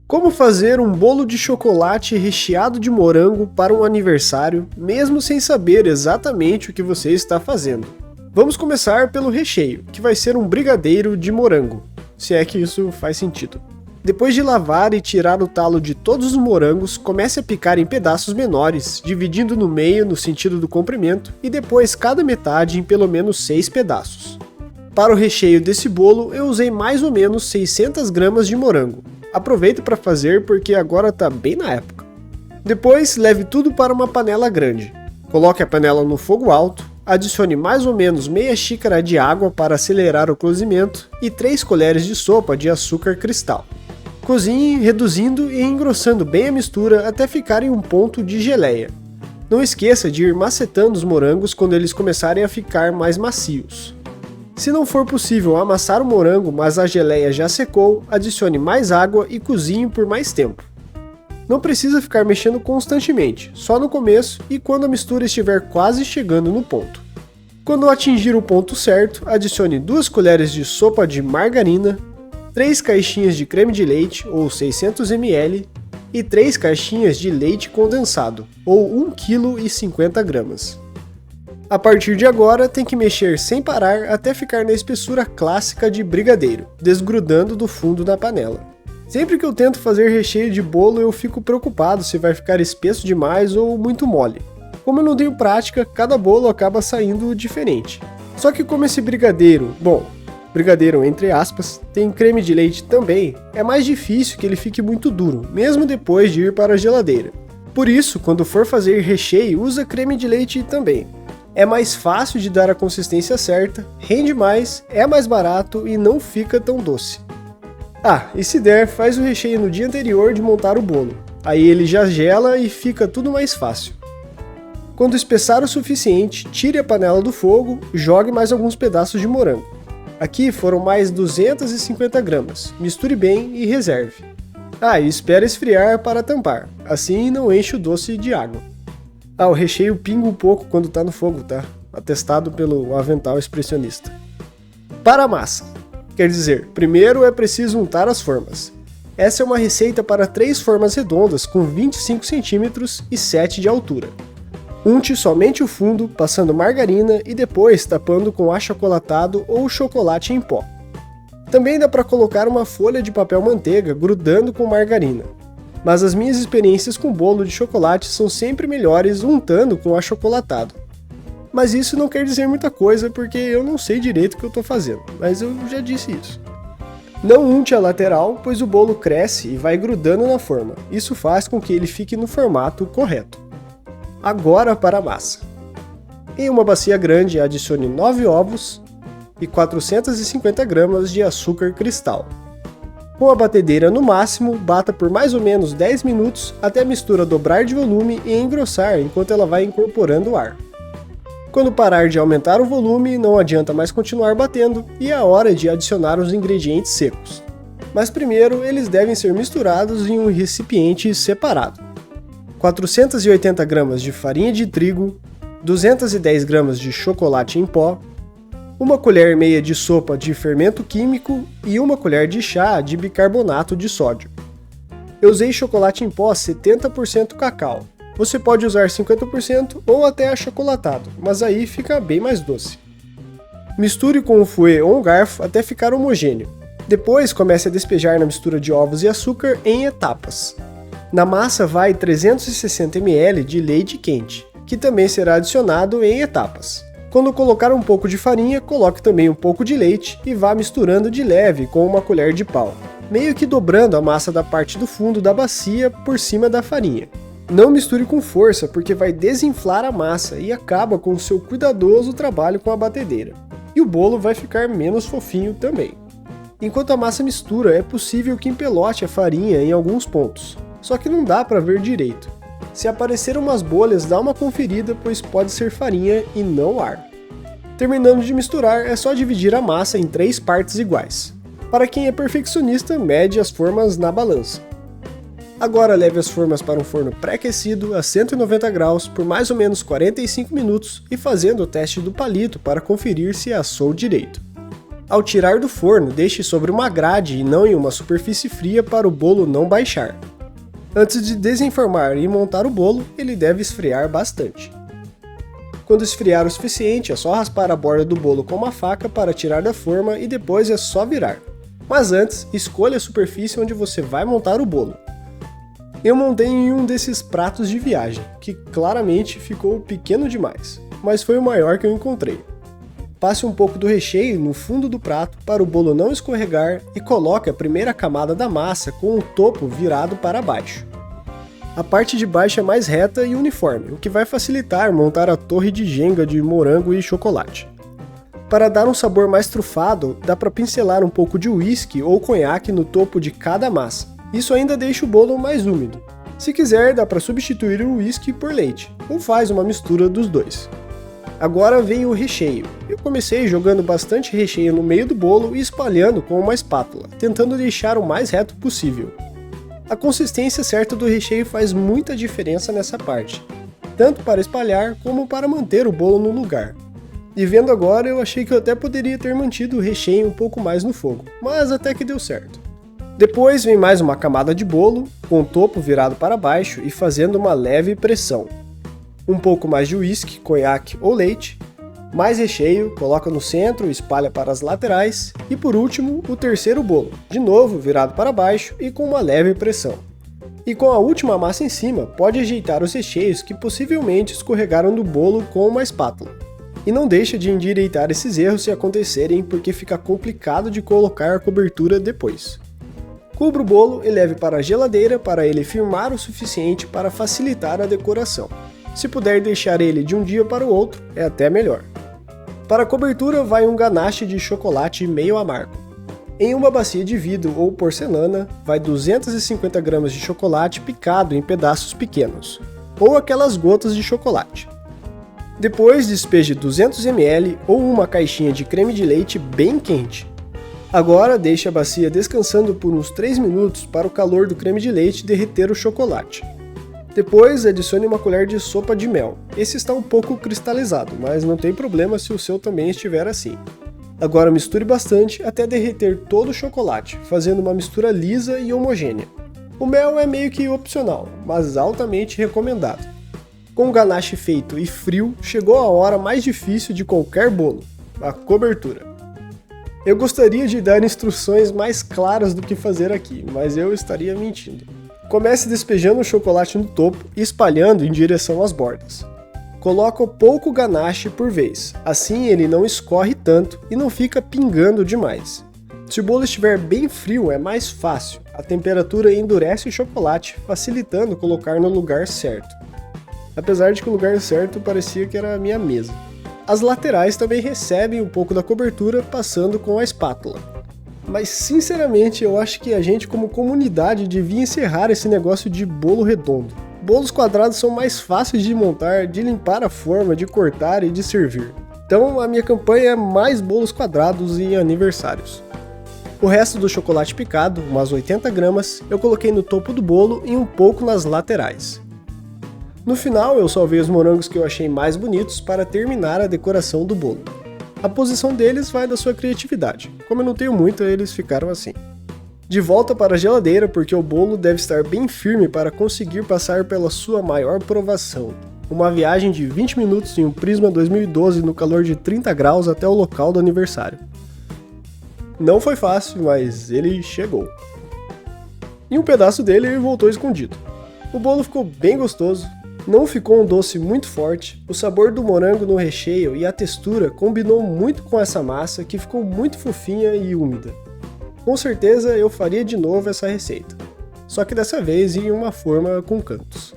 Como fazer um bolo de chocolate recheado de morango para um aniversário, mesmo sem saber exatamente o que você está fazendo? Vamos começar pelo recheio, que vai ser um brigadeiro de morango, se é que isso faz sentido. Depois de lavar e tirar o talo de todos os morangos, comece a picar em pedaços menores, dividindo no meio no sentido do comprimento e depois cada metade em pelo menos 6 pedaços. Para o recheio desse bolo, eu usei mais ou menos 600 gramas de morango. Aproveita para fazer porque agora está bem na época. Depois, leve tudo para uma panela grande. Coloque a panela no fogo alto, adicione mais ou menos meia xícara de água para acelerar o cozimento e 3 colheres de sopa de açúcar cristal. Cozinhe reduzindo e engrossando bem a mistura até ficar em um ponto de geleia. Não esqueça de ir macetando os morangos quando eles começarem a ficar mais macios. Se não for possível amassar o morango, mas a geleia já secou, adicione mais água e cozinhe por mais tempo. Não precisa ficar mexendo constantemente, só no começo e quando a mistura estiver quase chegando no ponto. Quando atingir o ponto certo, adicione 2 colheres de sopa de margarina, 3 caixinhas de creme de leite, ou 600 ml, e 3 caixinhas de leite condensado, ou 1,50 kg. A partir de agora, tem que mexer sem parar até ficar na espessura clássica de brigadeiro, desgrudando do fundo da panela. Sempre que eu tento fazer recheio de bolo, eu fico preocupado se vai ficar espesso demais ou muito mole. Como eu não tenho prática, cada bolo acaba saindo diferente. Só que como esse brigadeiro, brigadeiro entre aspas, tem creme de leite também, é mais difícil que ele fique muito duro, mesmo depois de ir para a geladeira. Por isso, quando for fazer recheio, usa creme de leite também. É mais fácil de dar a consistência certa, rende mais, é mais barato e não fica tão doce. E se der, faz o recheio no dia anterior de montar o bolo. Aí ele já gela e fica tudo mais fácil. Quando espessar o suficiente, tire a panela do fogo, jogue mais alguns pedaços de morango. Aqui foram mais 250 gramas, misture bem e reserve. E espere esfriar para tampar, assim não enche o doce de água. O recheio pinga um pouco quando está no fogo, tá? Atestado pelo avental expressionista. Para a massa. Quer dizer, primeiro é preciso untar as formas. Essa é uma receita para 3 formas redondas com 25 cm e 7 de altura. Unte somente o fundo, passando margarina e depois tapando com achocolatado ou chocolate em pó. Também dá para colocar uma folha de papel manteiga grudando com margarina. Mas as minhas experiências com bolo de chocolate são sempre melhores untando com achocolatado. Mas isso não quer dizer muita coisa porque eu não sei direito o que eu estou fazendo, mas eu já disse isso. Não unte a lateral, pois o bolo cresce e vai grudando na forma. Isso faz com que ele fique no formato correto. Agora para a massa. Em uma bacia grande, adicione 9 ovos e 450 gramas de açúcar cristal. Com a batedeira no máximo, bata por mais ou menos 10 minutos até a mistura dobrar de volume e engrossar enquanto ela vai incorporando o ar. Quando parar de aumentar o volume, não adianta mais continuar batendo e é a hora de adicionar os ingredientes secos. Mas primeiro, eles devem ser misturados em um recipiente separado. 480 gramas de farinha de trigo, 210 gramas de chocolate em pó, 1 colher e meia de sopa de fermento químico e 1 colher de chá de bicarbonato de sódio. Eu usei chocolate em pó 70% cacau. Você pode usar 50% ou até achocolatado, mas aí fica bem mais doce. Misture com um fouet ou um garfo até ficar homogêneo. Depois comece a despejar na mistura de ovos e açúcar em etapas. Na massa vai 360 ml de leite quente, que também será adicionado em etapas. Quando colocar um pouco de farinha, coloque também um pouco de leite e vá misturando de leve com uma colher de pau, meio que dobrando a massa da parte do fundo da bacia por cima da farinha. Não misture com força porque vai desinflar a massa e acaba com o seu cuidadoso trabalho com a batedeira. E o bolo vai ficar menos fofinho também. Enquanto a massa mistura, é possível que empelote a farinha em alguns pontos, só que não dá para ver direito. Se aparecer umas bolhas, dá uma conferida, pois pode ser farinha e não ar. Terminando de misturar, é só dividir a massa em 3 partes iguais. Para quem é perfeccionista, mede as formas na balança. Agora leve as formas para um forno pré-aquecido a 190 graus por mais ou menos 45 minutos e fazendo o teste do palito para conferir se assou direito. Ao tirar do forno, deixe sobre uma grade e não em uma superfície fria para o bolo não baixar. Antes de desenformar e montar o bolo, ele deve esfriar bastante. Quando esfriar o suficiente, é só raspar a borda do bolo com uma faca para tirar da forma e depois é só virar. Mas antes, escolha a superfície onde você vai montar o bolo. Eu montei em um desses pratos de viagem, que claramente ficou pequeno demais, mas foi o maior que eu encontrei. Passe um pouco do recheio no fundo do prato para o bolo não escorregar e coloque a primeira camada da massa com o topo virado para baixo. A parte de baixo é mais reta e uniforme, o que vai facilitar montar a torre de Jenga de morango e chocolate. Para dar um sabor mais trufado, dá para pincelar um pouco de uísque ou conhaque no topo de cada massa. Isso ainda deixa o bolo mais úmido. Se quiser, dá para substituir o uísque por leite, ou faz uma mistura dos dois. Agora vem o recheio. Eu comecei jogando bastante recheio no meio do bolo e espalhando com uma espátula, tentando deixar o mais reto possível. A consistência certa do recheio faz muita diferença nessa parte, tanto para espalhar como para manter o bolo no lugar. E vendo agora, eu achei que eu até poderia ter mantido o recheio um pouco mais no fogo, mas até que deu certo. Depois vem mais uma camada de bolo, com o topo virado para baixo e fazendo uma leve pressão. Um pouco mais de uísque, conhaque ou leite, mais recheio, coloca no centro e espalha para as laterais, e por último, o terceiro bolo, de novo virado para baixo e com uma leve pressão. E com a última massa em cima, pode ajeitar os recheios que possivelmente escorregaram do bolo com uma espátula. E não deixa de endireitar esses erros se acontecerem, porque fica complicado de colocar a cobertura depois. Cubra o bolo e leve para a geladeira para ele firmar o suficiente para facilitar a decoração. Se puder deixar ele de um dia para o outro, é até melhor. Para a cobertura vai um ganache de chocolate meio amargo. Em uma bacia de vidro ou porcelana, vai 250 gramas de chocolate picado em pedaços pequenos, ou aquelas gotas de chocolate. Depois despeje 200 ml ou uma caixinha de creme de leite bem quente. Agora deixe a bacia descansando por uns 3 minutos para o calor do creme de leite derreter o chocolate. Depois adicione uma colher de sopa de mel. Esse está um pouco cristalizado, mas não tem problema se o seu também estiver assim. Agora misture bastante até derreter todo o chocolate, fazendo uma mistura lisa e homogênea. O mel é meio que opcional, mas altamente recomendado. Com o ganache feito e frio, chegou a hora mais difícil de qualquer bolo, a cobertura. Eu gostaria de dar instruções mais claras do que fazer aqui, mas eu estaria mentindo. Comece despejando o chocolate no topo e espalhando em direção às bordas. Coloque pouco ganache por vez, assim ele não escorre tanto e não fica pingando demais. Se o bolo estiver bem frio é mais fácil, a temperatura endurece o chocolate, facilitando colocar no lugar certo. Apesar de que o lugar certo parecia que era a minha mesa. As laterais também recebem um pouco da cobertura passando com a espátula. Mas sinceramente eu acho que a gente como comunidade devia encerrar esse negócio de bolo redondo. Bolos quadrados são mais fáceis de montar, de limpar a forma, de cortar e de servir. Então a minha campanha é mais bolos quadrados em aniversários. O resto do chocolate picado, umas 80 gramas, eu coloquei no topo do bolo e um pouco nas laterais. No final eu salvei os morangos que eu achei mais bonitos para terminar a decoração do bolo. A posição deles vai da sua criatividade. Como eu não tenho muito, eles ficaram assim. De volta para a geladeira, porque o bolo deve estar bem firme para conseguir passar pela sua maior provação. Uma viagem de 20 minutos em um Prisma 2012 no calor de 30 graus até o local do aniversário. Não foi fácil, mas ele chegou. E um pedaço dele voltou escondido. O bolo ficou bem gostoso. Não ficou um doce muito forte, o sabor do morango no recheio e a textura combinou muito com essa massa que ficou muito fofinha e úmida. Com certeza eu faria de novo essa receita, só que dessa vez em uma forma com cantos.